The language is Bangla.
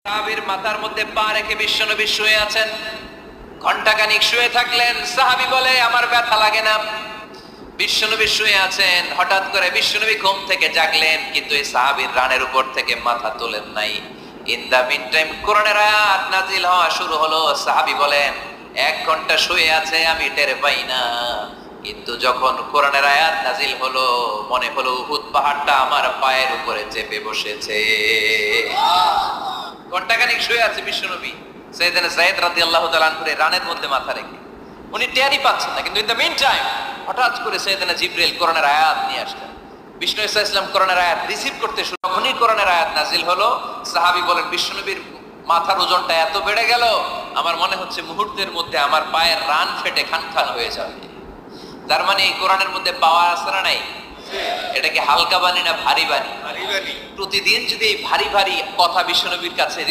সাহাবীর মাথার মধ্যে পা রেখে বিশ্বনবী শুয়ে আছেন। ঘন্টাখানিক শুয়ে থাকলেন। সাহাবী বলে আমার ব্যথা লাগে না। বিশ্বনবী শুয়ে আছেন, হঠাৎ করে বিশ্বনবী ঘুম থেকে জাগলেন, কিন্তু এই সাহাবীর রানের উপর থেকে মাথা তোলেন নাই। ইন দা মিন টাইম কোরআনের আয়াত নাজিল হওয়া শুরু হলো। সাহাবী বলেন 1 ঘন্টা শুয়ে আছে আমি টের পাই না, কিন্তু যখন কোরআনের আয়াত নাজিল হলো মনে হলো উহুদ পাহাড়টা আমার পায়ের উপরে চেপে বসেছে। ঘন্টাখানিক শুয়ে আছে বিশ্বনবী। সাইয়েদনা যায়েদ রাদিয়াল্লাহু তাআলা আনহু রানের মধ্যে মাথা রেখে, উনি টেরই পাচ্ছেন না, কিন্তু ইন দ্য মিন টাইম হঠাৎ করে সাইয়েদনা জিবরিল কোরআনের আয়াত নিয়ে আসলেন। বিষ্ণু ইসা ইসলাম কোরআনের আয়াত রিসিভ করতে শুরু, যখনই কোরআনের আয়াত নাজিল হলো সাহাবী বলেন বিশ্বনবীর মাথার ওজনটা এত বেড়ে গেল আমার মনে হচ্ছে মুহূর্তের মধ্যে আমার পায়ের রান ফেটে খান খান হয়ে যাবে। তার মানে এই কোরআনের মধ্যে পাওয়ার আছে না নাই? এটাকে হালকা বাণী না ভারী বাণী? প্রতিদিন যদি এই ভারী ভারী কথা বিশ্বনবীর কাছে